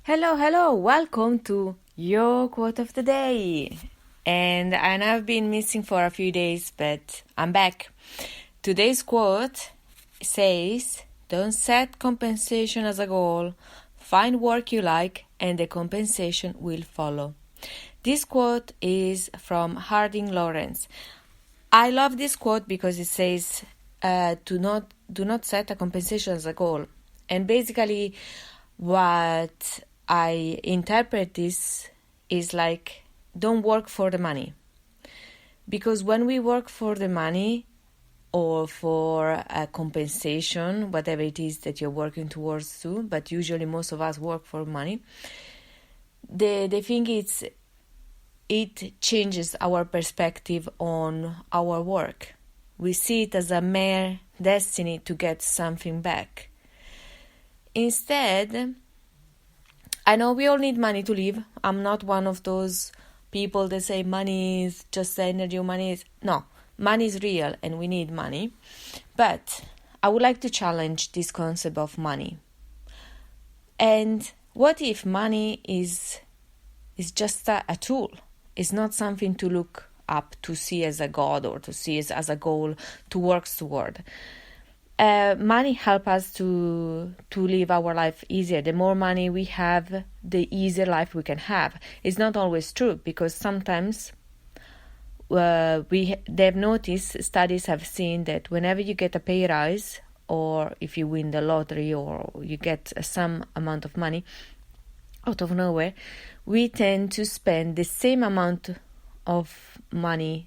Hello, hello, welcome to your quote of the day. And I know I've been missing for a few days, but I'm back. Today's quote says, "Don't set compensation as a goal. Find work you like, and the compensation will follow." This quote is from Harding Lawrence. I love this quote because it says, do not set a compensation as a goal. And basically, what I interpret this is like, don't work for the money. Because when we work for the money or for a compensation, whatever it is that you're working towards to, but usually most of us work for money, the thing is, it changes our perspective on our work. We see it as a mere destiny to get something back. Instead, I know we all need money to live. I'm not one of those people that say money is just energy or money is... No, money is real and we need money. But I would like to challenge this concept of money. And what if money is just a tool? It's not something to look up, to see as a god or to see as a goal to work toward. Money helps us to live our life easier. The more money we have, the easier life we can have. It's not always true, because sometimes they've noticed, studies have seen that whenever you get a pay rise, or if you win the lottery or you get some amount of money out of nowhere, we tend to spend the same amount of money.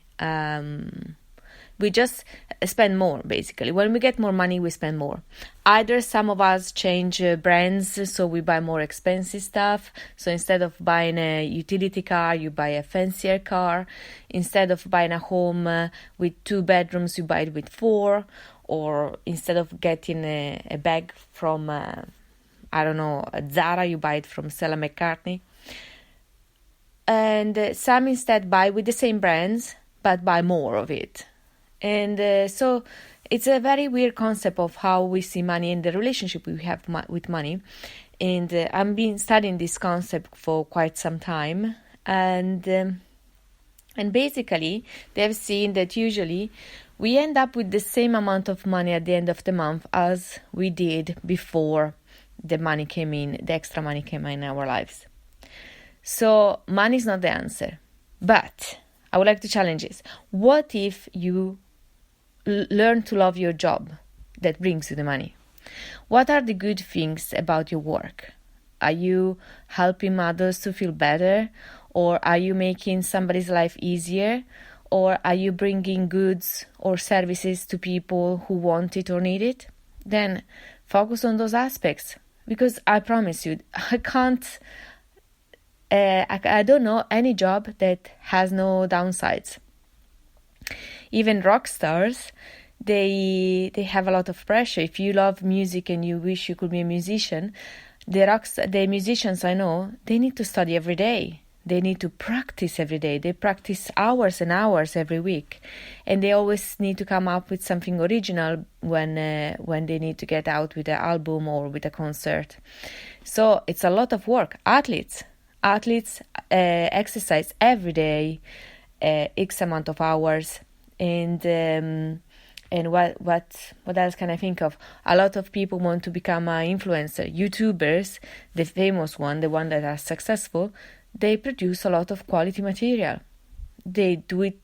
We just spend more, basically. When we get more money, we spend more. Either some of us change brands, so we buy more expensive stuff. So instead of buying a utility car, you buy a fancier car. Instead of buying a home with 2 bedrooms, you buy it with 4. Or instead of getting a bag from, Zara, you buy it from Stella McCartney. And some instead buy with the same brands, but buy more of it. And so it's a very weird concept of how we see money and the relationship we have with money. And I've been studying this concept for quite some time. And basically, they've seen that usually we end up with the same amount of money at the end of the month as we did before the money came in, the extra money came in our lives. So money is not the answer. But I would like to challenge this. What if you learn to love your job that brings you the money? What are the good things about your work? Are you helping others to feel better? Or are you making somebody's life easier? Or are you bringing goods or services to people who want it or need it? Then focus on those aspects. Because I promise you, I don't know any job that has no downsides. Even rock stars, they have a lot of pressure. If you love music and you wish you could be a musician, the musicians I know, they need to study every day. They need to practice every day. They practice hours and hours every week. And they always need to come up with something original when they need to get out with an album or with a concert. So it's a lot of work. Athletes exercise every day, X amount of hours. And what else can I think of? A lot of people want to become an influencer. YouTubers, the famous one, the one that are successful, they produce a lot of quality material. They do it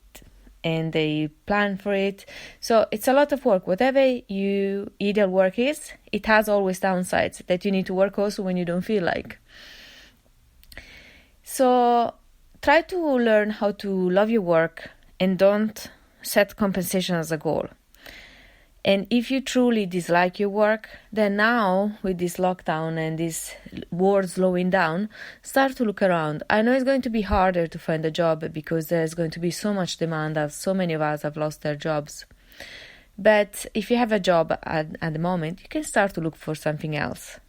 and they plan for it. So it's a lot of work. Whatever you ideal work is, it has always downsides that you need to work also when you don't feel like. So try to learn how to love your work and don't set compensation as a goal. And if you truly dislike your work, then now with this lockdown and this world slowing down, start to look around. I know it's going to be harder to find a job because there's going to be so much demand as so many of us have lost their jobs. But if you have a job at the moment, you can start to look for something else.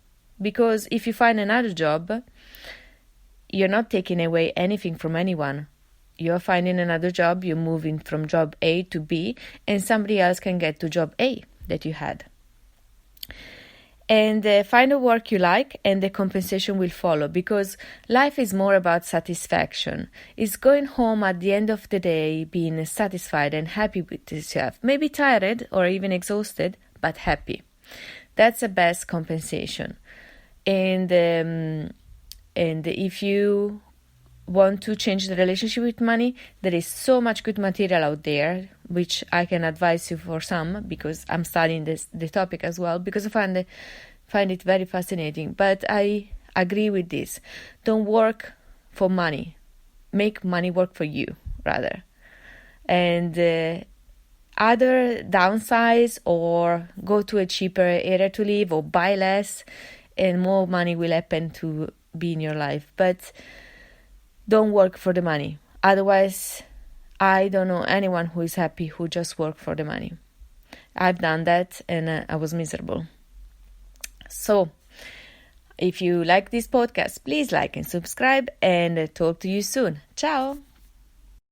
Because if you find another job, you're not taking away anything from anyone. You're finding another job, you're moving from job A to B, and somebody else can get to job A that you had. And find a work you like, and the compensation will follow, because life is more about satisfaction. It's going home at the end of the day being satisfied and happy with yourself. Maybe tired or even exhausted, but happy. That's the best compensation. And if you want to change the relationship with money, there is so much good material out there, which I can advise you for some, because I'm studying the topic as well, because I find it very fascinating. But I agree with this. Don't work for money. Make money work for you, rather. And either downsize or go to a cheaper area to live, or buy less, and more money will happen to be in your life. But don't work for the money. Otherwise, I don't know anyone who is happy who just work for the money. I've done that, and I was miserable. So, if you like this podcast, please like and subscribe, and talk to you soon. Ciao!